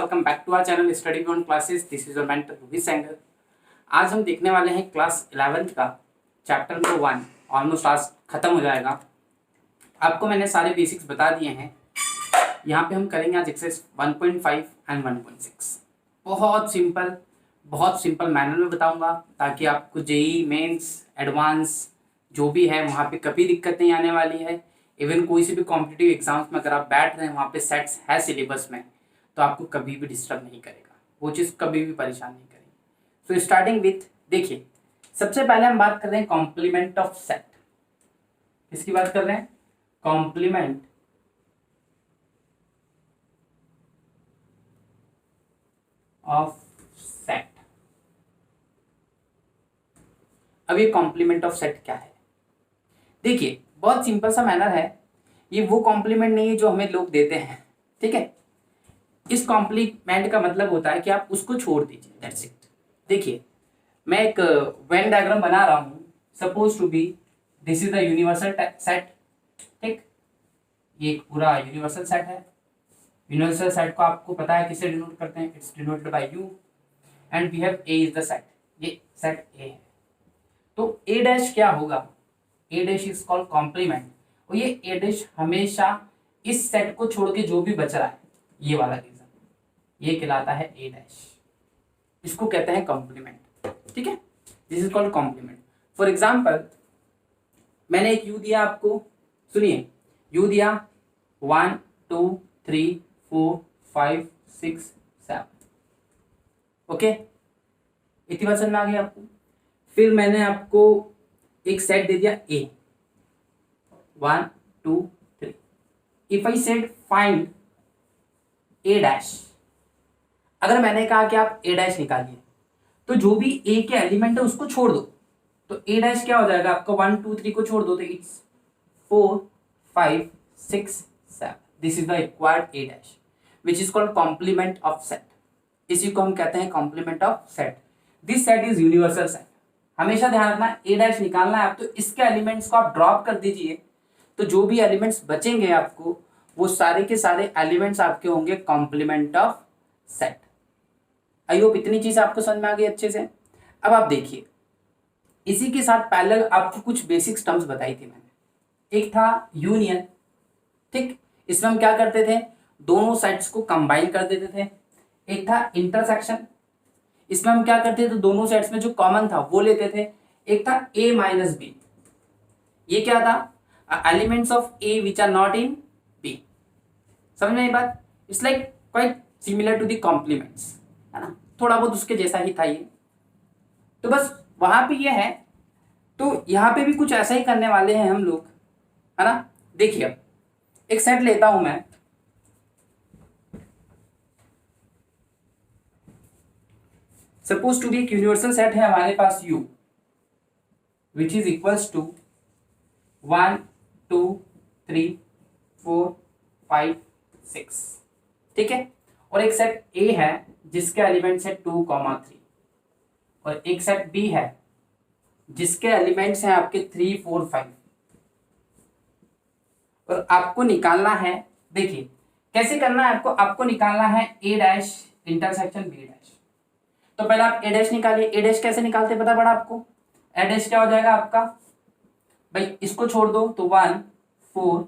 Welcome back to our channel study beyond classes. This is your mentor Rohit Sengar. आज हम देखने वाले हैं क्लास 11th का चैप्टर नंबर 1। ऑलमोस्ट आज खत्म हो जाएगा। आपको मैंने सारे बेसिक्स बता दिए हैं। यहाँ पे हम करेंगे आज एक्सरसाइज 1.5 एंड 1.6। बहुत सिंपल मैनर में बताऊंगा ताकि आपको जेई मेंस एडवांस जो भी है वहाँ पे कभी दिक्कत नहीं आने वाली है। इवन कोई से भी कॉम्पिटिटिव एग्जाम्स में अगर आप बैठ रहे हैं वहाँ पे सेट्स है सिलेबस में तो आपको कभी भी डिस्टर्ब नहीं करेगा, वो चीज़ कभी भी परेशान नहीं करेगी। सो स्टार्टिंग विथ, देखिए सबसे पहले हम बात कर रहे हैं कॉम्प्लीमेंट ऑफ सेट। किसकी बात कर रहे हैं? Complement of set. अब ये कॉम्प्लीमेंट ऑफ सेट क्या है? देखिए बहुत सिंपल सा मैनर है। ये वो कॉम्प्लीमेंट नहीं है जो हमें लोग देते हैं, ठीक है। इस कॉम्प्लीमेंट का मतलब होता है कि आप उसको छोड़ दीजिए, दैट्स इट। देखिए मैं एक वेन डायग्राम बना रहा हूं। Suppose to be this is the universal set, ठीक। ये एक पूरा यूनिवर्सल सेट है। यूनिवर्सल सेट को आपको पता है किससे डिनोट करते हैं? It's denoted by U and we have A is the set. ये सेट ए है तो ए डैश क्या होगा? A dash is called complement. और ये ए डैश हमेशा इस सेट को छोड़ के जो भी बच रहा है, ये वाला रीजन, ये कहलाता है ए डैश। इसको कहते हैं कॉम्प्लीमेंट, ठीक है। This is called complement. For example मैंने एक यू दिया आपको, सुनिए यू दिया 1 2 3 4 5 6 7, ओके। इतनी बात समझ में आ गई आपको? फिर मैंने आपको एक सेट दे दिया ए 1 2 3। If I said find A dash, अगर मैंने कहा कि आप ए डैश निकालिए तो जो भी ए के एलिमेंट है उसको छोड़ दो, तो ए डैश क्या हो जाएगा आपका? 1 2 3 को छोड़ दो तो it's 4 5 6 7। This is the required A dash which is called complement of set. इसी को हम कहते हैं complement of set. This set is universal set. हमेशा ध्यान रखना, ए डैश निकालना है आप तो इसके एलिमेंट्स को आप ड्रॉप कर दीजिए, तो जो भी एलिमेंट्स बचेंगे आपको वो सारे के सारे एलिमेंट्स आपके होंगे complement of set. I hope इतनी चीज आपको समझ में आ गई अच्छे से। अब आप देखिए इसी के साथ पैरेलल आपको कुछ बेसिक टर्म्स बताई थी मैंने। एक था यूनियन, ठीक। इसमें हम क्या करते थे? दोनों साइड्स को कंबाइन कर देते थे। एक था इंटरसेक्शन, इसमें हम क्या करते थे? दोनों साइड्स में जो कॉमन था वो लेते थे। एक था ए माइनस बी, ये क्या था? Elements of A which are not in B. समझ में आई बात? It's like quite similar to the complements, है ना, थोड़ा बहुत उसके जैसा ही था ये। तो बस वहां पे ये है, तो यहाँ पे भी कुछ ऐसा ही करने वाले हैं हम लोग, है ना। देखिए अब एक सेट लेता हूं मैं, सपोज टू बी एक यूनिवर्सल सेट है हमारे पास U which is equals to 1 2 3 4 5 6, ठीक है। और एक सेट A है जिसके एलिमेंट्स है 2 3, और एक सेट B है जिसके एलिमेंट्स हैं आपके 3 4 5। और आपको निकालना है, देखिए कैसे करना है आपको निकालना है A dash intersection B dash. तो पहले आप A डैश निकालिए। A डैश कैसे निकालते पता पड़ा आपको? A डैश क्या हो जाएगा आपका? भाई इसको छोड़ दो तो 1 4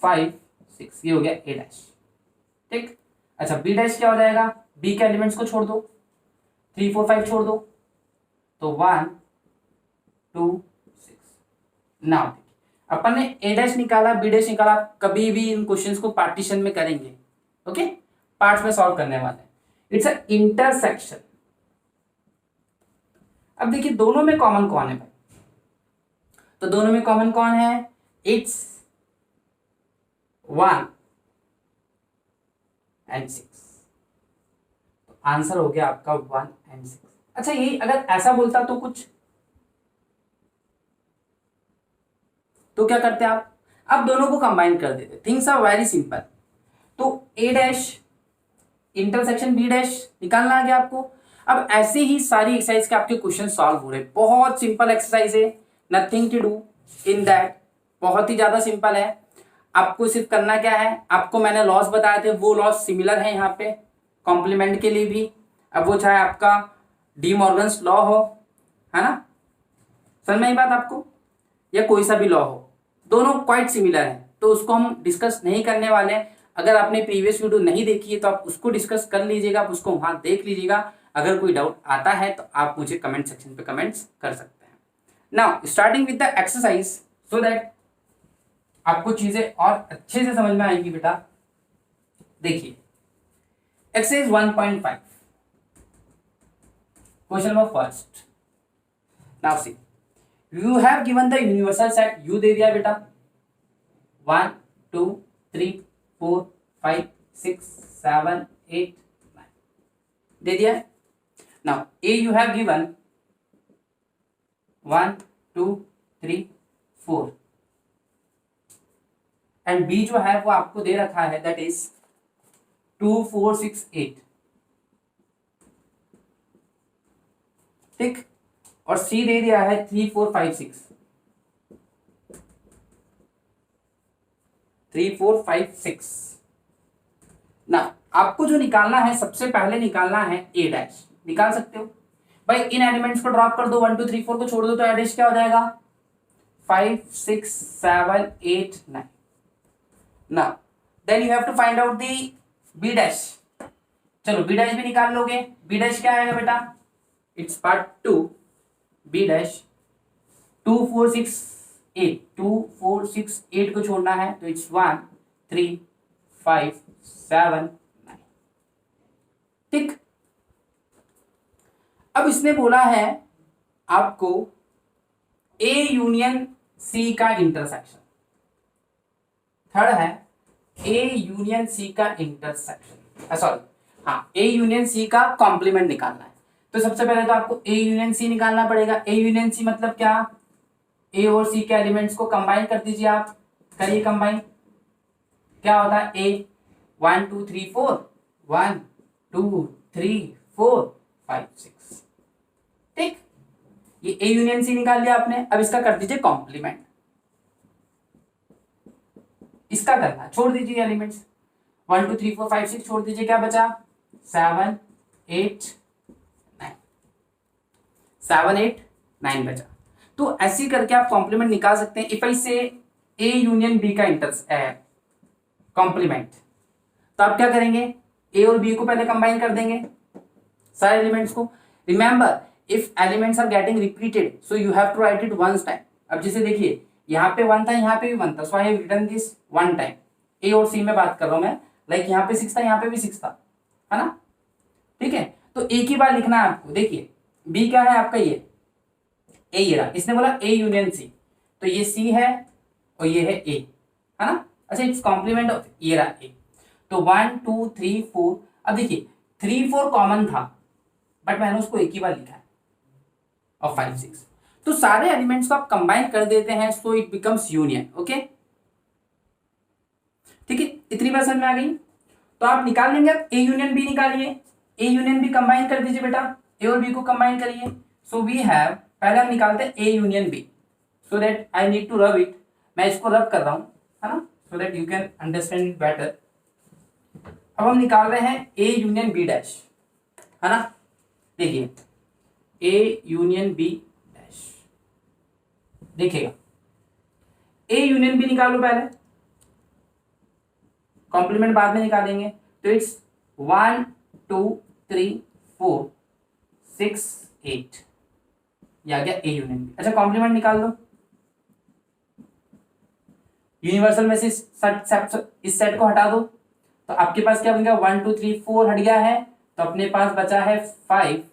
5 6, ये हो गया A डैश, ठीक। अच्छा B डैश क्या हो जाएगा? B के एलिमेंट्स को छोड़ दो, 3 4 5 छोड़ दो तो 1 2 6। नाउ अपन ने A डैश निकाला, B डैश निकाला। कभी भी इन क्वेश्चंस को पार्टीशन में करेंगे, ओके, पार्ट्स में सॉल्व करने वाले हैं। It's a intersection. अब देखिए दोनों में कॉमन कौन है भाई? तो दोनों में कॉमन कौन है? It's 1 and 6। तो आंसर हो गया आपका 1 एंड 6। अच्छा ये अगर ऐसा बोलता तो कुछ, तो क्या करते आप? अब दोनों को कंबाइन कर देते। Things are very simple. तो A dash intersection B dash निकालना आ गया आपको। अब ऐसे ही सारी एक्सरसाइज के आपके क्वेश्चन सॉल्व हो रहे। बहुत सिंपल एक्सरसाइज है, nothing to do in that, बहुत ही ज्यादा सिंपल है। आपको सिर्फ करना क्या है, आपको मैंने लॉस बताए थे वो लॉस सिमिलर है यहाँ पे कॉम्प्लीमेंट के लिए भी, अब वो चाहे आपका डी मॉर्गन्स लॉ हो, है ना, समझ में आई बात आपको, या कोई सा भी लॉ हो, दोनों क्वाइट सिमिलर है, तो उसको हम डिस्कस नहीं करने वाले हैं। अगर आपने प्रीवियस वीडियो नहीं देखी है तो आप उसको डिस्कस कर लीजिएगा, आप उसको वहां देख लीजिएगा। अगर कोई डाउट आता है तो आप मुझे कमेंट सेक्शन पे कमेंट्स कर सकते हैं। Now starting with the exercise so that आपको चीजें और अच्छे से समझ में आएगी बेटा। देखिए exercise 1.5 question number first. Now see you have given the universal set, you दे दिया बेटा 1 2 3 4 5 6 7 8 9 दे दिया। Now A you have given 1 2 3 4 and B जो है वो आपको दे रखा है दैट इज 2 4 6 8, ठीक, और सी दे दिया है 3 4 5 6 3 4 5 6। ना आपको जो निकालना है सबसे पहले निकालना है ए डैश, निकाल सकते हो भाई। इन एलिमेंट्स को ड्रॉप कर दो, 1 2 3 4 को छोड़ दो तो ए डैश क्या हो जाएगा 5 6 7 8 9। ना then you have to find out the B dash. चलो बी डैश भी निकाल लोगे। बी डैश क्या आएगा बेटा, इट्स पार्ट 2 बी डैश 2 4 6 8, 2 4 6 8 को छोड़ना है तो इट्स 1 3 5 7 9, ठीक। अब इसने बोला है आपको ए यूनियन सी का इंटरसेक्शन। थर्ड है ए यूनियन सी का इंटरसेक्शन, सॉरी हाँ, ए यूनियन सी का कॉम्प्लीमेंट निकालना है। तो सबसे पहले तो आपको ए यूनियन सी निकालना पड़ेगा। ए यूनियन सी मतलब क्या, ए और सी के एलिमेंट्स को कंबाइन कर दीजिए आप, करिए कंबाइन। क्या होता है ए 1 2 3 4 1 2 3 4 5 6, ठीक। ये ए यूनियन सी निकाल लिया आपने। अब इसका कर दीजिए कॉम्प्लीमेंट, इसका करना है, छोड़ दीजिए एलिमेंट्स 1 2 3 4 5 6 छोड़ दीजिए, क्या बचा 7 8 9, 7 8 9 बचा। तो ऐसे करके आप कॉम्प्लीमेंट निकाल सकते हैं। इफ आई से ए यूनियन बी का कॉम्प्लीमेंट, तो आप क्या करेंगे, ए और बी को पहले कंबाइन कर देंगे सारे एलिमेंट्स को। Remember if elements are getting repeated so you have to write it once time. अब जैसे देखिए यहाँ पे 1 था, यहाँ पे भी 1 था, so I have written this 1 time. A और सी में बात कर रहा हूं मैं, लाइक यहाँ पे 6 था, यहाँ पे भी 6 था, है ना, ठीक है। तो एक ही बार लिखना है आपको। देखिए बी क्या है आपका, ये ए, ये रहा। इसने बोला ए यूनियन सी, तो ये सी है और ये है ए, है ना। अच्छा इट्स कॉम्प्लीमेंट ऑफ, ये रहा ए। तो 1 2 3 4। अब देखिए 3 4 कॉमन था बट मैंने उसको एक ही बार लिखा है, और 5 6। तो सारे एलिमेंट्स को आप कंबाइन कर देते हैं so it becomes union, okay, ठीक है। इतनी बात समझ में आ गई। तो आप निकाल लेंगे, आप ए यूनियन बी निकालिए, ए यूनियन बी कंबाइन कर दीजिए बेटा, ए और बी को कंबाइन करिए। सो वी हैव, पहले हम निकालते हैं A union B, so that I need to rub it. मैं इसको रब कर रहा हूं, है ना, so that you can understand it better. अब हम निकाल रहे हैं ए यूनियन बी डैश, है ना। देखिए ए यूनियन बी डैश, देखिएगा ए यूनियन बी निकालो पहले, कॉम्प्लीमेंट बाद में निकालेंगे। तो इट्स 1 2 3 4 6 8, ये आ गया ए यूनियन बी। अच्छा कॉम्प्लीमेंट निकाल दो, यूनिवर्सल में से इस सेट को हटा दो, तो आपके पास क्या बन गया 1 2 3 4 हट गया है, तो अपने पास बचा है 5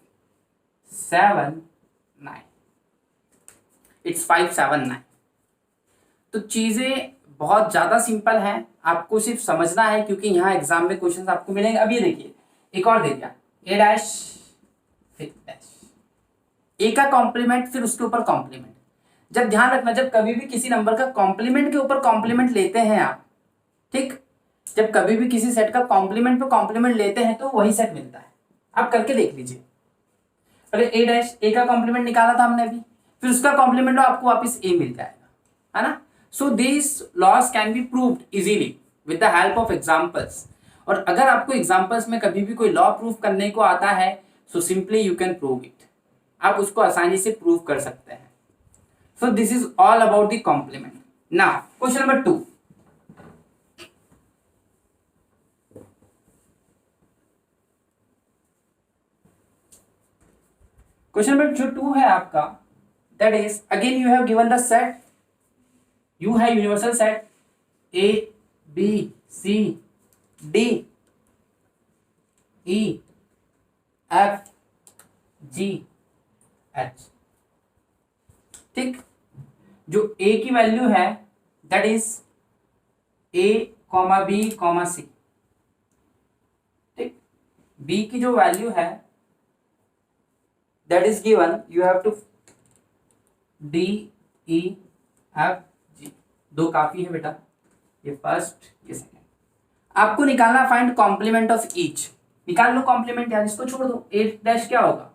7 9, इट्स 5 7 9। तो चीजें बहुत ज्यादा सिंपल हैं, आपको सिर्फ समझना है क्योंकि यहाँ एग्जाम में क्वेश्चंस आपको मिलेंगे। अब ये देखिए एक और दे दिया ए डैश फिर डैश, ए का कॉम्प्लीमेंट फिर उसके ऊपर कॉम्प्लीमेंट। जब ध्यान रखना, जब कभी भी किसी नंबर का कॉम्प्लीमेंट के ऊपर कॉम्प्लीमेंट लेते हैं आप, ठीक, जब कभी भी किसी सेट का कॉम्प्लीमेंट पे कॉम्प्लीमेंट लेते हैं तो वही सेट मिलता है। आप करके देख लीजिए। पहले ए डैश, ए का कॉम्प्लीमेंट निकाला था हमने अभी, फिर उसका कॉम्प्लीमेंट आपको वापस ए मिल जाएगा, है ना। So this loss can be proved easily with the help of examples. और अगर आपको एग्जांपल्स में कभी भी कोई लॉ प्रूफ करने को आता है so simply you can prove it, आप उसको आसानी से प्रूव कर सकते हैं। So this is all about the complement. Now question number 2, question number जो 2 है आपका, that is again you have given the set, U है universal set A B C D E F G H. ठीक, जो A की value है that is A comma B comma C. ठीक, B की जो वैल्यू है that is given, you have to D E F G, दो काफी है बेटा, ये फर्स्ट ये सेकेंड। आपको निकालना फाइंड कॉम्प्लीमेंट ऑफ ईच, निकाल लो कॉम्प्लीमेंट यार, इसको छोड़ दो, ए डैश क्या होगा,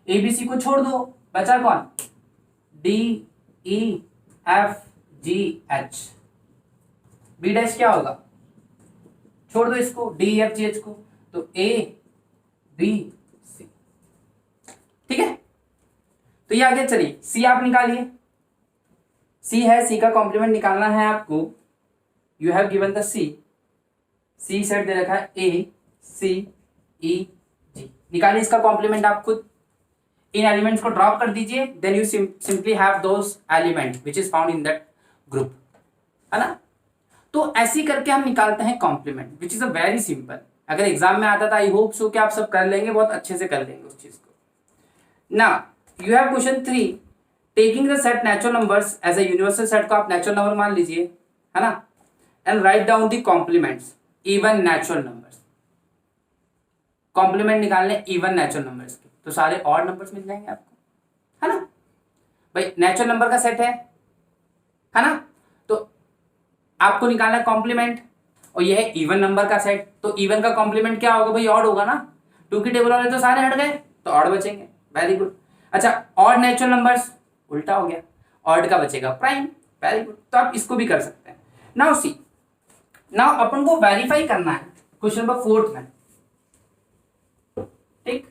ए बी सी को छोड़ दो, बचा कौन, D E F G H. B dash क्या होगा, छोड़ दो इसको, डी एफ जी एच को, तो ए बी सी। ठीक है, तो ये आगे चलिए, सी आप निकालिए, सी है, सी का कॉम्प्लीमेंट निकालना है आपको, you have given the C, C set दे रखा है ए सी ई जी, निकालिए इसका कॉम्प्लीमेंट आप खुद, इन एलिमेंट्स को ड्रॉप कर दीजिए, then you simply have those element which is found in that group, है ना। तो ऐसे करके हम निकालते हैं complement, which is a very simple. अगर एग्जाम में आता था, आई होप सो कि आप सब कर लेंगे, बहुत अच्छे से कर लेंगे उस चीज को। ना you have question 3, taking the set natural numbers as a universal set को आप नेचुरल नंबर मान लीजिए, है ना, and write down the complements even natural numbers. Complement निकालने इवन नेचुरल नंबर्स के, तो सारे ऑड नंबर्स मिल जाएंगे आपको, है ना। भाई नेचुरल नंबर का सेट है ना, तो आपको निकालना है कॉम्प्लीमेंट, और यह है इवन नंबर का सेट, तो इवन का कॉम्प्लीमेंट क्या होगा भाई, ऑड होगा ना। 2 की टेबल वाले तो सारे हट गए, तो ऑड बचेंगे, वेरी गुड। अच्छा, ऑड नेचुरल नंबर्स उल्टा हो गया, ऑड का बचेगा प्राइम, वेरी गुड। तो आप इसको भी कर सकते हैं। नाउ सी, नाउ अपन को वेरीफाई करना है क्वेश्चन नंबर 4 में, ठीक,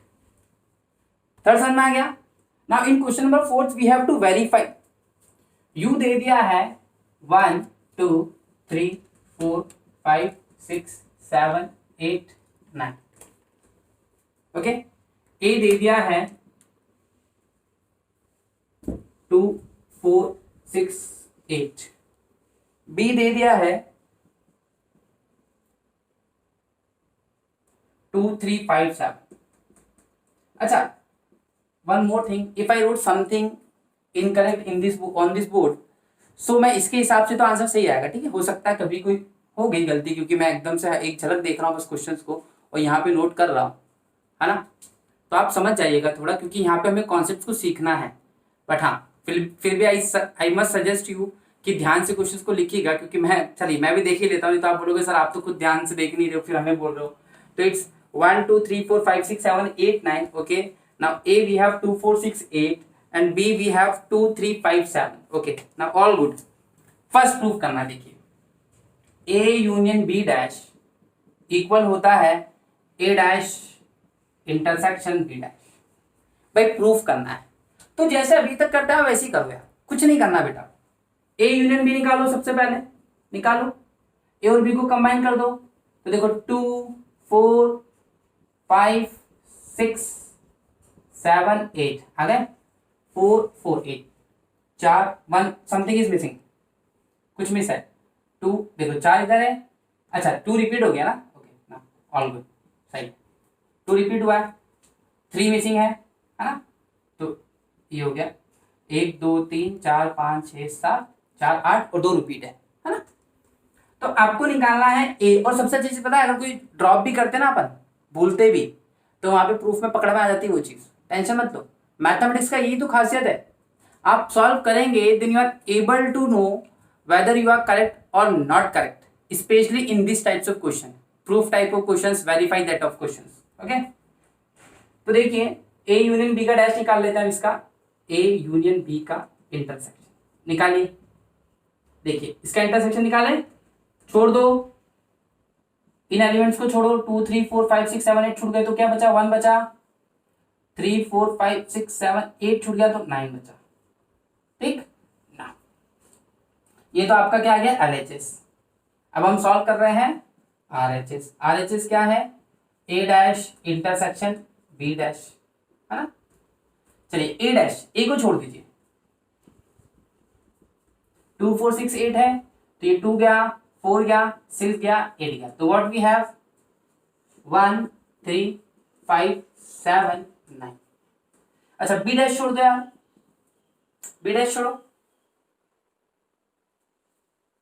थर्ड समझ में आ गया। Now in question number 4 we have to verify, U दे दिया है 1 2 3 4 5 6 7 8 9, ओके। ए दे दिया है 2 4 6 8, बी दे दिया है 2 3 5 7। अच्छा, one more thing, if I wrote something incorrect in this on this board, so मैं इसके हिसाब से तो आंसर सही आएगा, ठीक है। हो सकता है कभी कोई हो गई गलती, क्योंकि मैं एकदम से एक झलक देख रहा हूँ बस क्वेश्चंस को, और यहाँ पे नोट कर रहा हूँ, है ना। तो आप समझ जाइएगा थोड़ा, क्योंकि यहाँ पे हमें कॉन्सेप्ट को सीखना है। बट हाँ, फिर भी आई मस्ट सजेस्ट यू कि ध्यान से क्वेश्चंस को लिखिएगा, क्योंकि मैं भी देख ही लेता हूँ, तो आप बोलोगे सर आप तो खुद ध्यान से देख नहीं रहे हो, फिर हमें बोल रहे हो। तो it's 1 2 3 4 5 6 7 8 9, okay. Now A we have 2 4 6 8 and B we have 2 3 5 7, okay. Now all good. First proof करना, देखिए A union B dash equal होता है A dash intersection B dash. भाई प्रूफ करना है, तो जैसे अभी तक करता है वैसे ही करो यार, कुछ नहीं करना बेटा। A यूनियन B निकालो, सबसे पहले निकालो, A और B को कंबाइन कर दो, तो देखो 2 4 5 6 7 8 आ गए, 4 4 8 4 1 समथिंग इज मिसिंग, कुछ मिस है, 2 देखो 4 इधर है, अच्छा 2 रिपीट हो गया ना, ओके ना, ऑल गुड, सही, 2 रिपीट हुआ है, 3 मिसिंग है ना, तो ये हो गया 1 2 3 4 5 6 7 4 8 और 2 रिपीट है ना। तो आपको निकालना है ए, और सबसे अच्छी चीज पता है, अगर कोई ड्रॉप भी करते ना अपन, भूलते भी, तो वहां पे प्रूफ में पकड़ में आ जाती है वो चीज, टेंशन मत लो। मैथमेटिक्स का यही तो खासियत है, आप सॉल्व करेंगे then you are able to know whether you are correct और not correct, specially in this types of question, proof type of questions, verify that of questions, okay. तो देखिए ए यूनियन बी का dash निकाल लेते हैं, इसका A union B का intersection निकालिए। देखिए इसका इंटरसेक्शन निकालें, छोड़ दो इन एलिमेंट्स को छोड़ो, 2 3 4 5 6 7 8 छूट गए तो क्या बचा, 1 बचा, 3 4 5 6 7 8 छूट गया तो 9 बचा। ठीक ना, ये तो आपका क्या आ गया LHS। अब हम सॉल्व कर रहे हैं RHS। RHS क्या है, A dash intersection B dash, है ना। चलिए A डैश, A को छोड़ दीजिए, 2 4 6 8 है तो ये 2 गया, 4 गया, 6 गया, 8 गया, तो व्हाट वी हैव 1 3 5 7 9। अच्छा B डैश छोड़ दो यार, B डैश छोड़ो,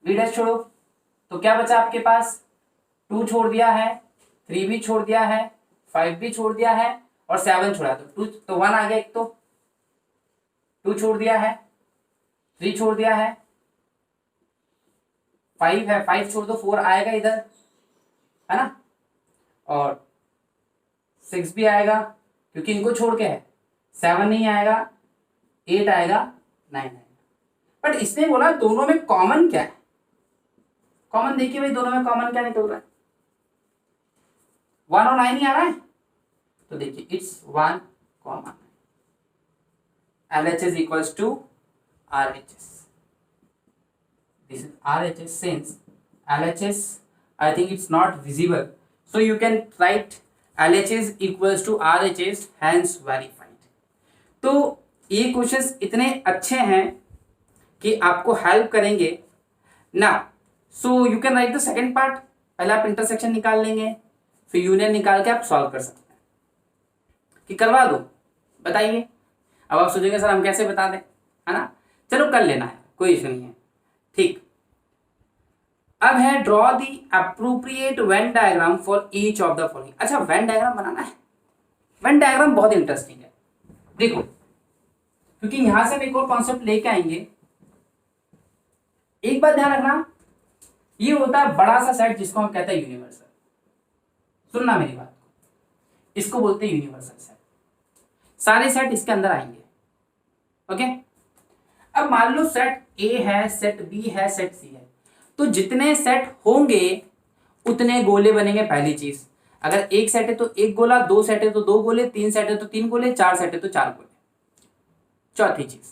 B डैश छोड़ो, तो क्या बचा आपके पास, 2 छोड़ दिया है, 3 भी छोड़ दिया है, 5 भी छोड़ दिया है और 7 छोड़ा, तो 2 तो 1 आ गया, एक तो 2 छोड़ दिया है, 3 छोड़ दिया है, 5 है, 5 छोड़ दो, 4 आएगा इधर, है ना, और 6 भी आएगा क्योंकि इनको छोड़ के है, 7 नहीं आएगा, 8 आएगा, 9 आएगा। बट इसने बोला दोनों में कॉमन क्या है, कॉमन देखिए भाई, दोनों में कॉमन क्या निकल रहा है, 1 और 9 ही आ रहा है, तो देखिए it's 1 common, LHS equals to RHS. This is RHS since LHS I think it's not visible, so you can write LHS equals to RHS, hence verified. तो ये क्वेश्चंस इतने अच्छे हैं कि आपको हेल्प करेंगे ना। So you can write the second part, पहले आप इंटरसेक्शन निकाल लेंगे, फिर यूनियन निकाल के आप सॉल्व कर सकते हैं कि करवा दो, बताइए। अब आप सोचेंगे सर हम कैसे बता दें, है ना, चलो कर लेना है, कोई इशू नहीं है। ठीक, अब है draw the appropriate Venn diagram for each of the following. अच्छा वेन डायग्राम बनाना है, वेन डायग्राम बहुत इंटरेस्टिंग है, देखो, क्योंकि यहां से हम एक और कॉन्सेप्ट लेके आएंगे। एक बात ध्यान रखना, ये होता है बड़ा सा सेट जिसको हम कहते हैं यूनिवर्सल, सुनना मेरी बात को, इसको बोलते हैं यूनिवर्सल सेट, सारे सेट इसके अंदर आएंगे। ओके, अब मान लो सेट ए है, सेट बी है, सेट सी है, तो जितने सेट होंगे उतने गोले बनेंगे। पहली चीज, अगर एक सेट है तो एक गोला, 2 सेट है तो 2 गोले, 3 सेट है तो 3 गोले, 4 सेट है तो 4 गोले। चौथी चीज,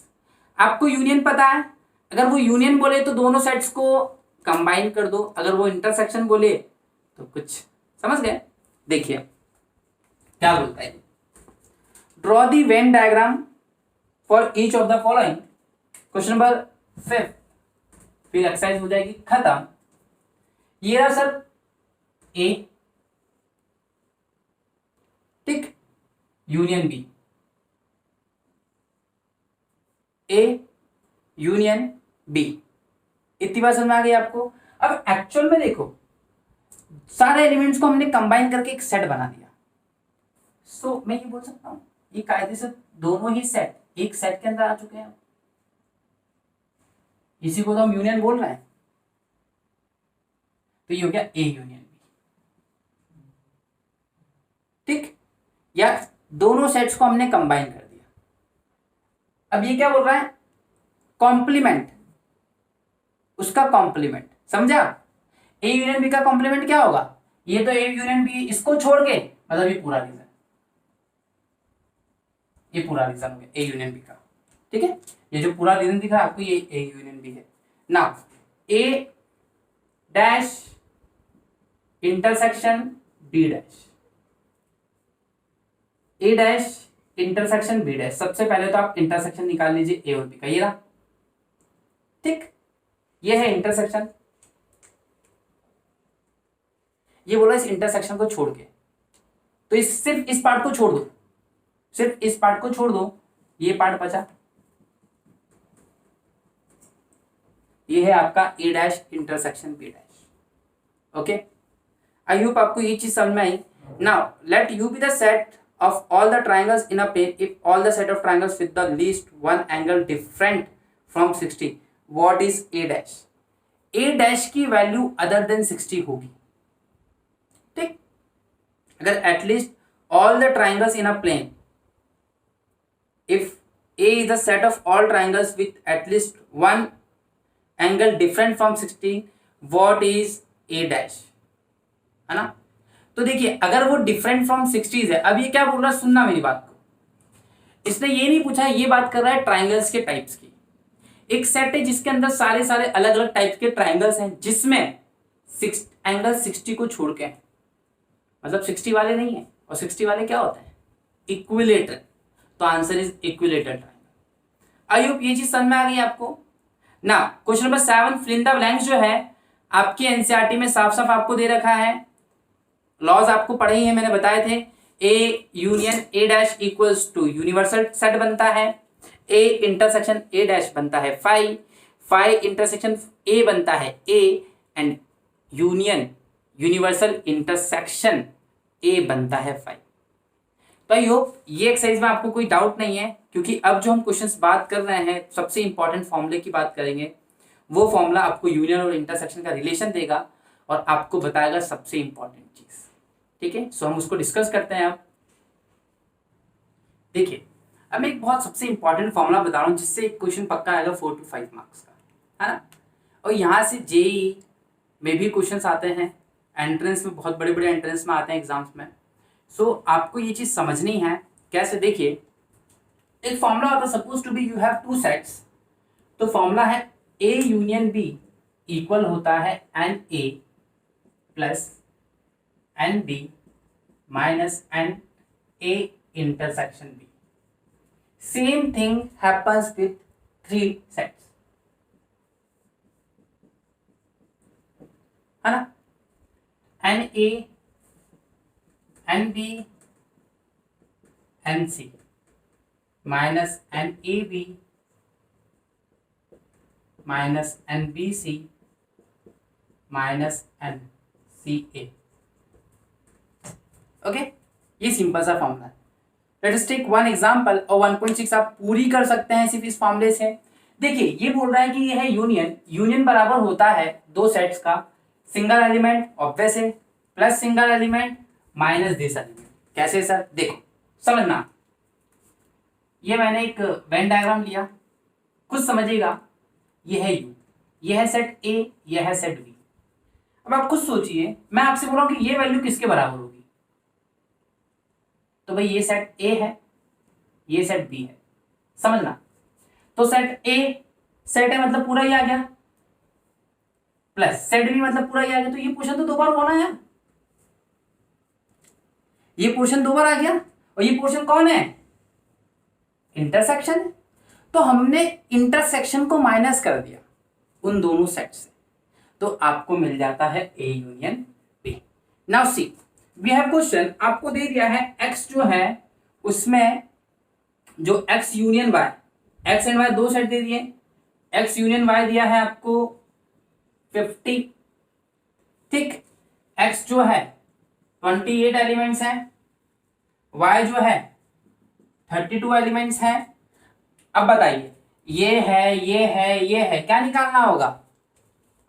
आपको यूनियन पता है, अगर वो यूनियन बोले तो दोनों सेट्स को कंबाइन कर दो, अगर वो इंटरसेक्शन बोले तो कुछ, समझ गए। देखिए क्या बोलता है, draw the Venn diagram for each of the following. Question number 5, फिर एक्सरसाइज हो जाएगी खत्म। ये रहा सर ए, ठीक, union B, A union B, इतनी बात समझ में आ गई आपको। अब एक्चुअल में देखो, सारे एलिमेंट्स को हमने कंबाइन करके एक सेट बना दिया। सो मैं ये बोल सकता हूं ये कायदे से दोनों ही सेट एक सेट के अंदर आ चुके हैं, इसी को तो हम यूनियन बोल रहे हैं। तो ये हो गया ए यूनियन बी, ठीक, या दोनों सेट्स को हमने कंबाइन कर दिया। अब ये क्या बोल रहा है, कॉम्प्लीमेंट, उसका कॉम्प्लीमेंट, समझा। ए यूनियन बी का कॉम्प्लीमेंट क्या होगा, ये तो ए यूनियन बी, इसको छोड़ के, मतलब ये पूरा रीजन, ये पूरा रीजन हो गया ए यूनियन बी का, ठीक है। ये जो पूरा रीजन दिख रहा है आपको, ये ए यूनियन बी है ना। ए डैश इंटरसेक्शन बी डैश, ए डैश इंटरसेक्शन बी डैश। सबसे पहले तो आप इंटरसेक्शन निकाल लीजिए ए और बी का, ये रहा, ठीक, ये है इंटरसेक्शन। ये बोला इस इंटरसेक्शन को छोड़ के, तो इस सिर्फ इस पार्ट को छोड़ दो, सिर्फ इस पार्ट को छोड़ दो, ये पार्ट बचा, ये है आपका A dash intersection B dash. Okay, I hope आपको ये चीज समझ में आई। Now let U be the set of all the triangles in a plane if all the set of triangles with the least one angle different from 60, what is a dash? a dash की value other than 60 होगी, ठीक। अगर at least all the triangles in a plane, if a is the set of all triangles with at least one angle different from 60, what is a dash? है ना। तो देखिए अगर वो डिफरेंट फ्रॉम 60s है, अब ये क्या बोल रहा है, सुनना मेरी बात को, इसने ये नहीं पूछा, ये बात कर रहा है ट्राइंगल्स के टाइप्स की। एक सेट है जिसके अंदर सारे सारे अलग अलग टाइप के ट्राइंगल्स हैं, जिसमें एंगल 60 को छोड़ के, मतलब 60 वाले नहीं है, और 60 वाले क्या होते हैं, इक्विलेटर। तो answer is equilateral triangle. I hope ये चीज समझ में आ गई आपको ना। Question number 7 fill in the blanks जो है आपके एनसीईआरटी में साफ साफ आपको दे रखा है, लॉज आपको पढ़े ही है, मैंने बताए थे। A union A dash equals to universal set बनता है, ए इंटरसेक्शन ए डैश बनता है फाई, फाई इंटरसेक्शन ए बनता है A, and union universal intersection A बनता है फाई। तो आई होप ये एक्सरसाइज में आपको कोई डाउट नहीं है, क्योंकि अब जो हम क्वेश्चंस बात कर रहे हैं सबसे इंपॉर्टेंट फॉर्मूले की बात करेंगे, वो फॉर्मूला आपको यूनियन और इंटरसेक्शन का रिलेशन देगा और आपको बताएगा सबसे इंपॉर्टेंट चीज। ठीक है, सो हम उसको डिस्कस करते हैं। अब देखिए, अब मैं एक बहुत सबसे इंपॉर्टेंट फॉर्मूला बता रहा हूँ जिससे एक क्वेश्चन पक्का आएगा 4 to 5 मार्क्स का, है ना। और यहाँ से जेई में भी क्वेश्चंस आते हैं, एंट्रेंस में बहुत बड़े बड़े एंट्रेंस में आते हैं एग्जाम्स में। सो आपको ये चीज समझनी है कैसे। देखिए एक फॉर्मूला होता है, suppose to be you have two sets, तो फॉर्मूला है ए यूनियन बी इक्वल होता है N A plus N B minus N A intersection B. Same thing happens with 3 sets, है ना। N A N B N C minus N A B minus N B C minus N C A. Okay, ये simple सा formula है। Let us take one example, और 1.6 आप पूरी कर सकते हैं सिर्फ इस फॉर्मूले से। देखिए ये बोल रहा है कि यह है यूनियन, यूनियन बराबर होता है दो सेट्स का, सिंगल एलिमेंट ऑब्वियस है plus single element minus this element. कैसे सर, देखो समझना, ये मैंने एक वेन डायग्राम लिया, कुछ समझिएगा। ये है यू, ये है सेट ए, ये है सेट बी। अब आप खुद सोचिए, मैं आपसे बोल रहा हूं कि ये वैल्यू किसके बराबर होगी, तो भाई ये सेट ए है, ये सेट बी है, समझना। तो सेट ए, सेट है मतलब पूरा ही आ गया, प्लस सेट बी मतलब पूरा ही आ गया, तो ये पोर्शन तो दो बार होना है, ये पोर्शन दो बार आ गया। और ये पोर्शन कौन है, इंटरसेक्शन है। तो हमने इंटरसेक्शन को माइनस कर दिया उन दोनों सेट से, तो आपको मिल जाता है A union B. Now see we have question, आपको दे दिया है एक्स जो है उसमें जो X union Y, X and Y दो सेट दे दिए, एक्स यूनियन वाई दिया है आपको 50, ठीक। एक्स जो है 28 एलिमेंट्स हैं, वाई जो है 32 एलिमेंट्स हैं। अब बताइए, ये है, ये है, ये है, क्या निकालना होगा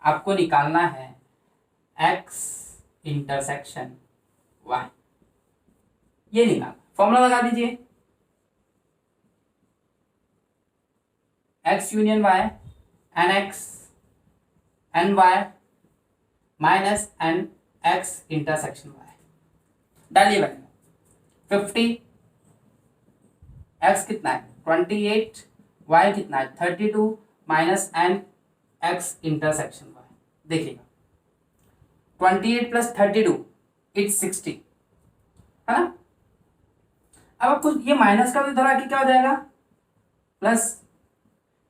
आपको, निकालना है x इंटरसेक्शन y, ये निकाल, फॉर्मूला लगा दीजिए, x union y N X N Y minus N X intersection y। डालिए वैल्यू 50, x कितना है 28, y कितना है 32 minus N X intersection y। देखिएगा 28 प्लस 32 इट्स 60, है ना। अब आपको ये माइनस का भी इधर आके क्या हो जाएगा, प्लस,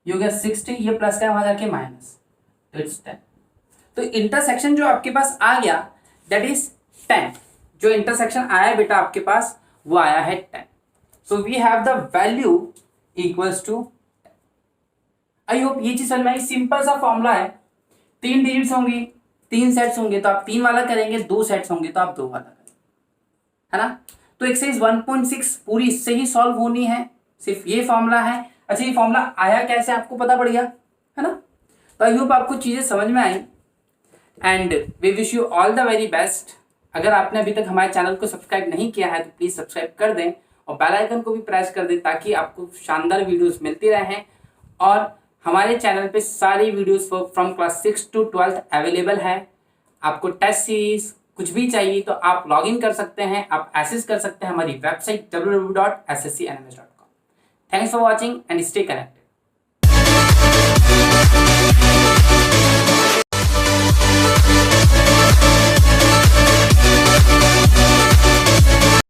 ये हो गया 60, ये प्लस का वहां जाके माइनस, तो इट्स 10। तो इंटरसेक्शन जो आपके पास आ गया दैट इज 10, जो इंटरसेक्शन आया बेटा आपके पास वो आया है 10। So we have the value equals to. I hope ये चीज समझ में आई। सिंपल सा फॉर्मूला है, 3 डिजिट्स होंगी, 3 सेट्स होंगे तो आप 3 वाला करेंगे, 2 सेट्स होंगे तो आप 2 वाला करेंगे, है ना। तो एक्सरसाइज 1.6 पूरी इससे ही सॉल्व होनी है, सिर्फ ये फॉर्मूला है। अच्छा ये फॉर्मूला आया कैसे आपको पता पड़ गया, है ना। तो आई होप आपको चीजें समझ में आई and we wish you all the very best. अगर आपने अभी तक हमारे चैनल को सब्सक्राइब नहीं किया है तो प्लीज सब्सक्राइब कर दें और बेल आइकन को भी प्रेस कर दें ताकि आपको शानदार वीडियोस मिलती रहें। और हमारे चैनल पे सारी videos from class 6 to 12 available है। आपको टेस्ट सीरीज, कुछ भी चाहिए तो आप लॉग इन कर सकते हैं, आप एक्सेस कर सकते हैं हमारी website www.sscnms.com। Thanks for watching and stay connected.